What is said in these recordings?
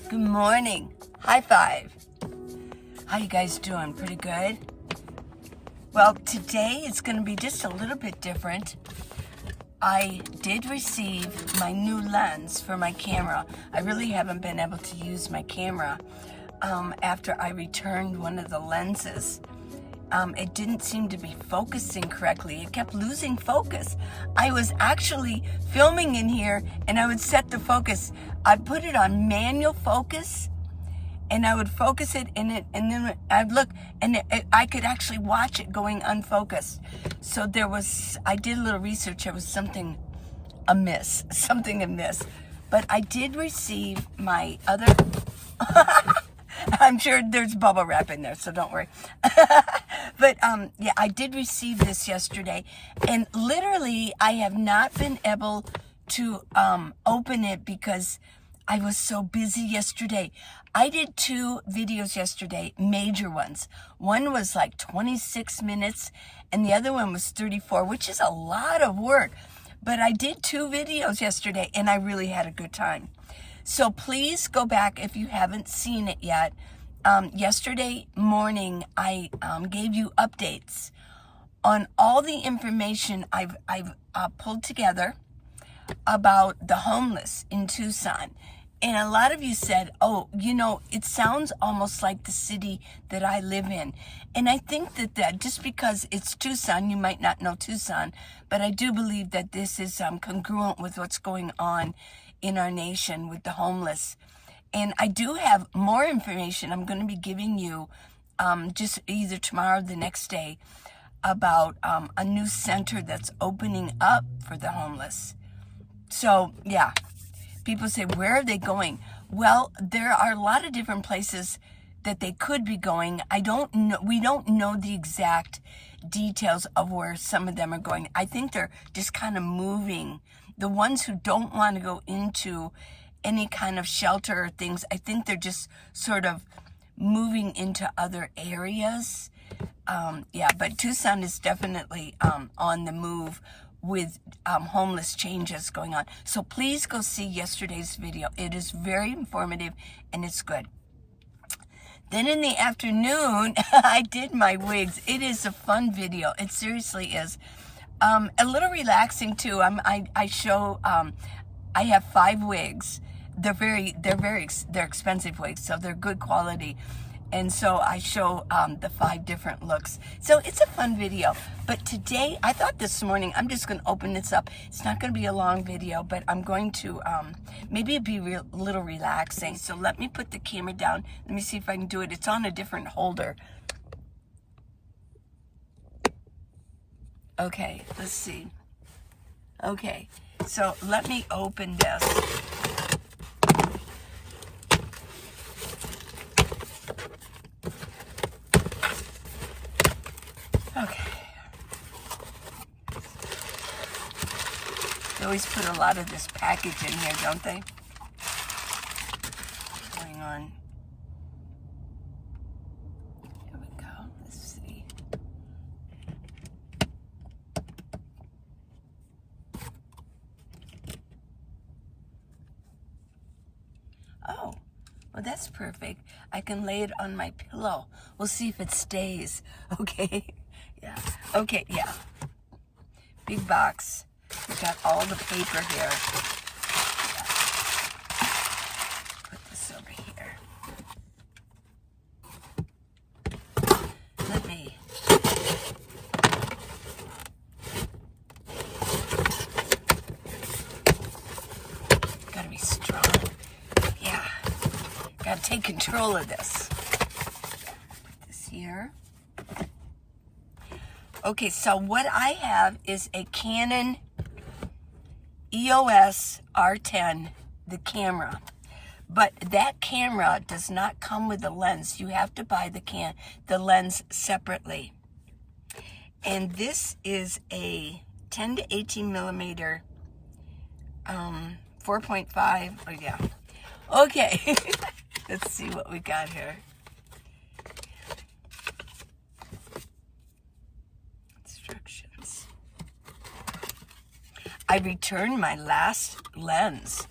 Good morning. High five. How you guys doing? Pretty good? Well, today it's going to be just a little bit different. I did receive my new lens for my camera. I really haven't been able to use my camera after I returned one of the lenses. It didn't seem to be focusing correctly. It kept losing focus. I was actually filming in here and I would set the focus. I'd put it on manual focus and I would focus it in it, and then I'd look and I could actually watch it going unfocused. So I did a little research. There was something amiss. But I did receive my other, I'm sure there's bubble wrap in there, so don't worry. But yeah, I did receive this yesterday, and literally I have not been able to open it because I was so busy yesterday. I did 2 videos yesterday, major ones. One was like 26 minutes, and the other one was 34, which is a lot of work. But I did 2 videos yesterday, and I really had a good time. So please go back if you haven't seen it yet. Yesterday morning, I gave you updates on all the information I've pulled together about the homeless in Tucson. And a lot of you said, oh, you know, it sounds almost like the city that I live in. And I think that just because it's Tucson, you might not know Tucson, but I do believe that this is congruent with what's going on in our nation with the homeless. And I do have more information I'm going to be giving you just either tomorrow or the next day about a new center that's opening up for the homeless. So, yeah. People say, where are they going? Well, there are a lot of different places that they could be going. I don't know. We don't know the exact details of where some of them are going. I think they're just kind of moving. The ones who don't want to go into any kind of shelter or things, I think they're just sort of moving into other areas. Yeah, but Tucson is definitely on the move with homeless changes going on. So please go see yesterday's video. It is very informative and it's good. Then in the afternoon, I did my wigs. It is a fun video. It seriously is. A little relaxing too. I show, I have 5 wigs. They're expensive wigs, so they're good quality. And so I show the 5 different looks. So it's a fun video. But today, I thought this morning, I'm just going to open this up. It's not going to be a long video, but I'm going to, maybe it'd be a little relaxing. So let me put the camera down. Let me see if I can do it. It's on a different holder. Okay, let's see. Okay, so let me open this. Okay. They always put a lot of this package in here, don't they? What's going on? Here we go. Let's see. Oh, well, that's perfect. I can lay it on my pillow. We'll see if it stays. Okay. Yeah. Okay, yeah. Big box. We got all the paper here. Yeah. Put this over here. Let me. Gotta be strong. Yeah. Gotta take control of this. Put this here. Okay, so what I have is a Canon EOS R10, the camera. But that camera does not come with the lens. You have to buy the lens separately. And this is a 10 to 18 millimeter 4.5. Oh, yeah. Okay, let's see what we got here. I returned my last lens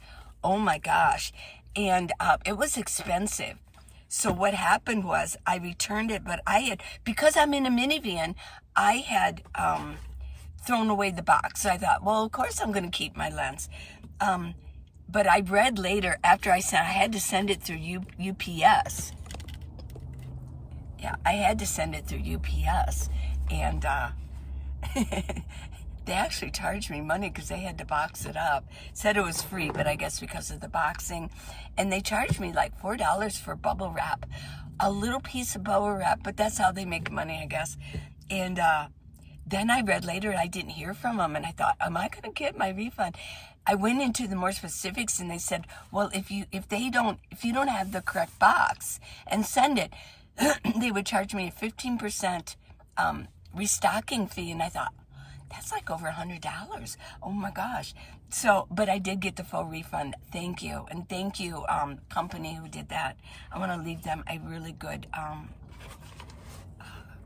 Oh my gosh. And it was expensive. So what happened was I returned it, but because I'm in a minivan, I had thrown away the box. So I thought, well, of course I'm going to keep my lens. But I read later after I had to send it through UPS. Yeah, I had to send it through UPS. And they actually charged me money because they had to box it up. Said it was free, but I guess because of the boxing. And they charged me like $4 for bubble wrap. A little piece of bubble wrap, but that's how they make money, I guess. And then I read later I didn't hear from them, and I thought, am I going to get my refund? I went into the more specifics, and they said, well, if you don't have the correct box and send it, they would charge me a 15% restocking fee. And I thought, that's like over $100. Oh my gosh. So, but I did get the full refund. Thank you. And thank you, company who did that. I want to leave them a really good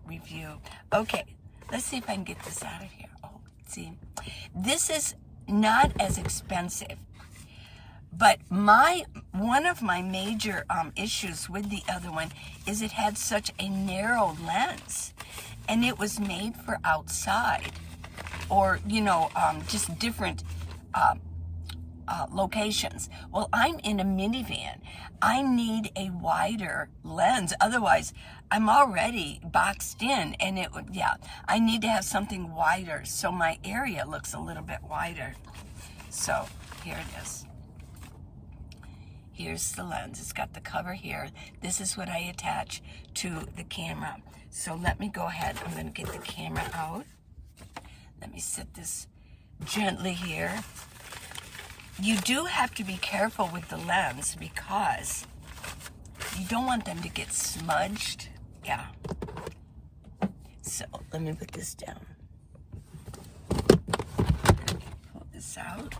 review. Okay, let's see if I can get this out of here. Oh, see, this is not as expensive, but one of my major issues with the other one is it had such a narrow lens, and it was made for outside, or just different locations. Well, I'm in a minivan. I need a wider lens. Otherwise, I'm already boxed in, and I need to have something wider so my area looks a little bit wider. So here it is. Here's the lens. It's got the cover here. This is what I attach to the camera. So let me go ahead. I'm going to get the camera out. Let me set this gently here. You do have to be careful with the lens because you don't want them to get smudged. Yeah. So let me put this down. Pull this out.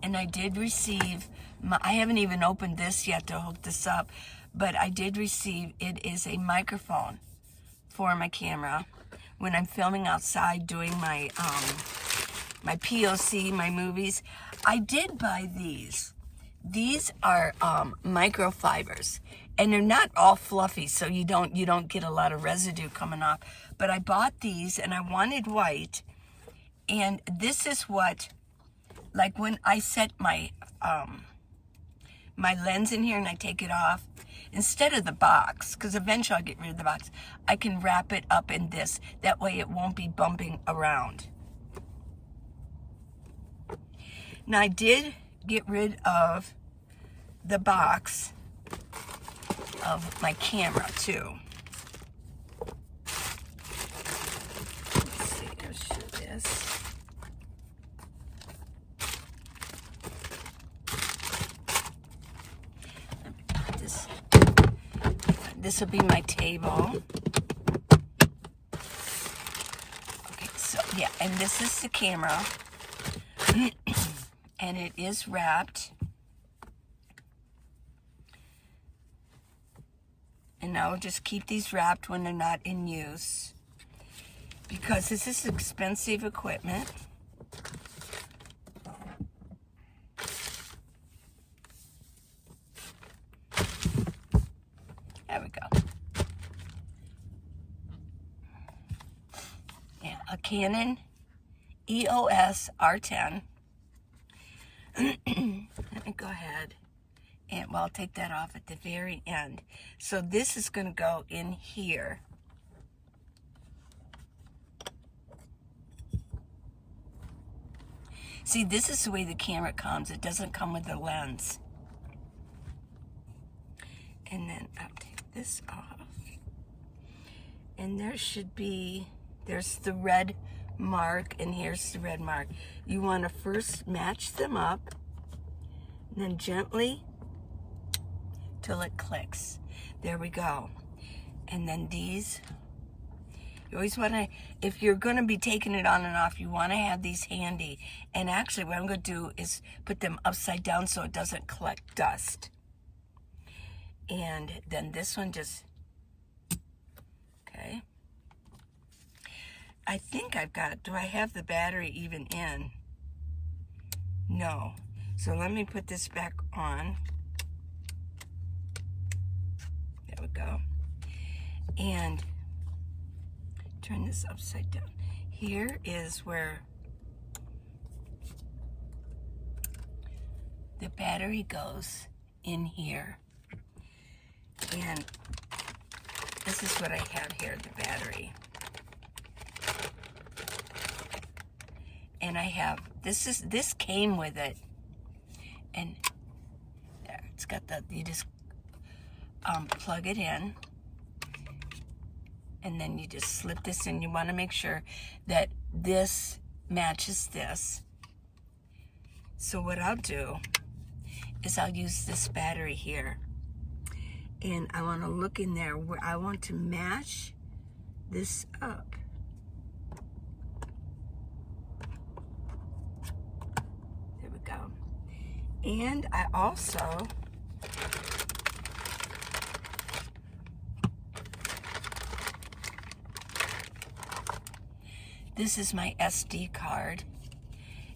And I did receive, I haven't even opened this yet to hook this up, but I did receive, it is a microphone for my camera when I'm filming outside doing my my POC, my movies. I did buy these. These are microfibers, and they're not all fluffy, so you don't get a lot of residue coming off. But I bought these, and I wanted white, and this is what, like when I set my my lens in here and I take it off, instead of the box, because eventually I'll get rid of the box, I can wrap it up in this. That way it won't be bumping around. Now I did get rid of the box of my camera too. Let's see, I'll show this. Let me put this. This will be my table. Okay, so yeah, and this is the camera. And it is wrapped. And I'll just keep these wrapped when they're not in use, because this is expensive equipment. There we go. Yeah, a Canon EOS R10. Let me go ahead and, well, I'll take that off at the very end. So this is going to go in here. See, this is the way the camera comes. It doesn't come with the lens. And then I'll take this off. And there should be, there's the red mark, and here's the red mark. You want to first match them up, and then gently till it clicks. There we go. And then these, you always want to, if you're going to be taking it on and off, you want to have these handy. And actually what I'm going to do is put them upside down so it doesn't collect dust. And then this one just, okay. I think I've got, do I have the battery even in? No. So let me put this back on. There we go. And turn this upside down. Here is where the battery goes, in here. And this is what I have here, the battery. And I have, this came with it. And there, it's got the, you just plug it in. And then you just slip this in. You want to make sure that this matches this. So what I'll do is I'll use this battery here. And I want to look in there where I want to match this up. There we go. And I also this is my SD card,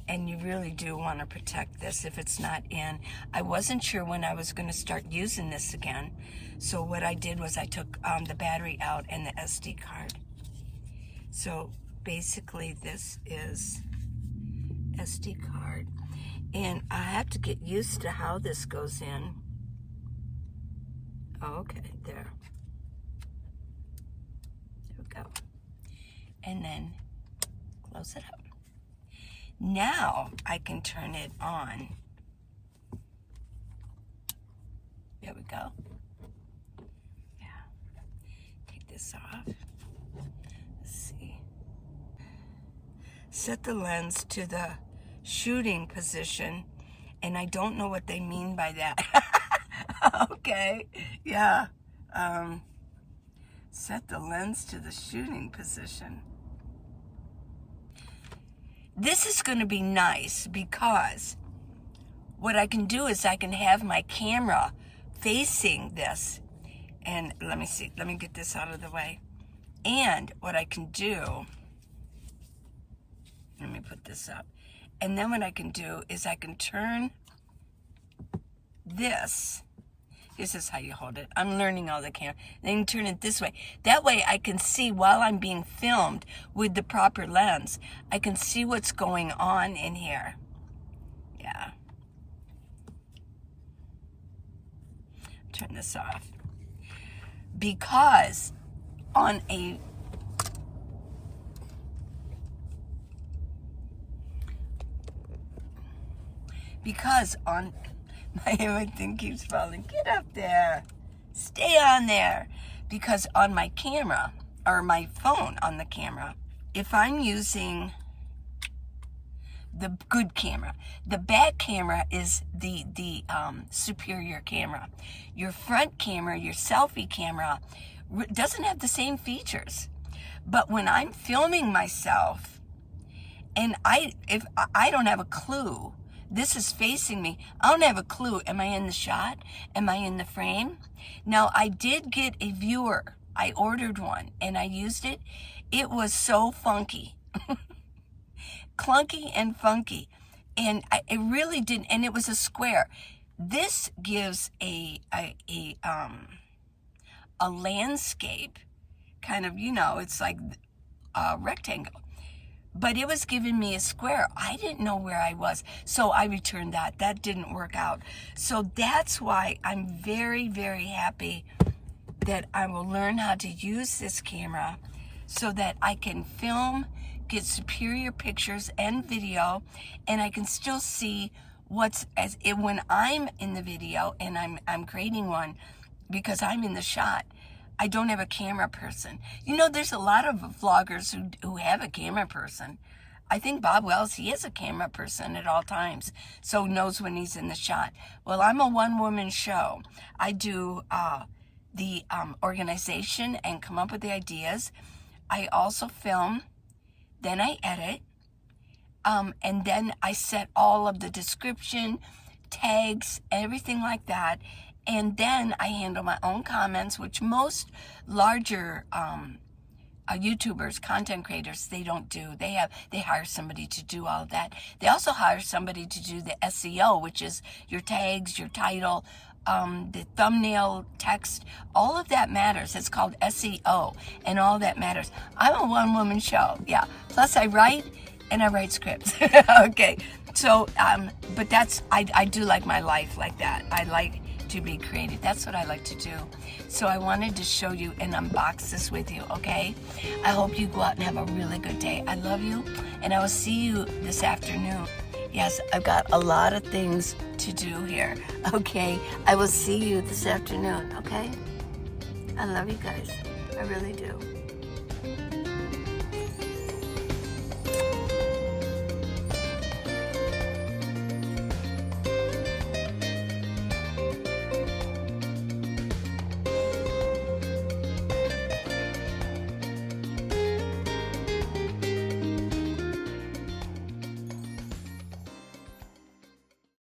and you really do want to protect this if it's not in. I wasn't sure when I was going to start using this again, so what I did was I took the battery out and the SD card. So basically this is SD card, and I have to get used to how this goes in. Okay, there. There we go. And then close it up. Now I can turn it on. There we go. Yeah. Take this off. Let's see. Set the lens to the shooting position, and I don't know what they mean by that. Okay. Yeah. Set the lens to the shooting position. This is going to be nice because what I can do is I can have my camera facing this. And let me see. Let me get this out of the way. And what I can do, let me put this up. And then what I can do is I can turn this. This is how you hold it. I'm learning all the camera. Then you turn it this way. That way I can see while I'm being filmed with the proper lens. I can see what's going on in here. Yeah. Turn this off. Because on a my thing keeps falling. Get up there. Stay on there. Because on my camera, or my phone on the camera, if I'm using the good camera, the back camera is the superior camera. Your front camera, your selfie camera, doesn't have the same features. But when I'm filming myself, and if I don't have a clue, this is facing me, I don't have a clue. Am I in the shot? Am I in the frame? Now, I did get a viewer. I ordered one, and I used it. It was so funky. Clunky and funky. And it really didn't, and it was a square. This gives a landscape, kind of, it's like a rectangle. But it was giving me a square. I didn't know where I was. So I returned that. That didn't work out. So that's why I'm very, very happy that I will learn how to use this camera so that I can film, get superior pictures and video, and I can still see when I'm in the video and I'm creating one, because I'm in the shot. I don't have a camera person. There's a lot of vloggers who have a camera person. I think Bob Wells, he is a camera person at all times, so knows when he's in the shot. Well, I'm a one-woman show. I do the organization and come up with the ideas. I also film, then I edit, and then I set all of the description, tags, everything like that. And then I handle my own comments, which most larger YouTubers, content creators, they don't do. They hire somebody to do all that. They also hire somebody to do the SEO, which is your tags, your title, the thumbnail, text, all of that matters. It's called SEO, and all that matters. I'm a one-woman show, yeah. Plus I write, and I write scripts. Okay, so, but I do like my life like that. I like to be creative. That's what I like to do. So I wanted to show you and unbox this with you, okay? I hope you go out and have a really good day. I love you, and I will see you this afternoon. Yes, I've got a lot of things to do here, okay? I will see you this afternoon, okay? I love you guys. I really do.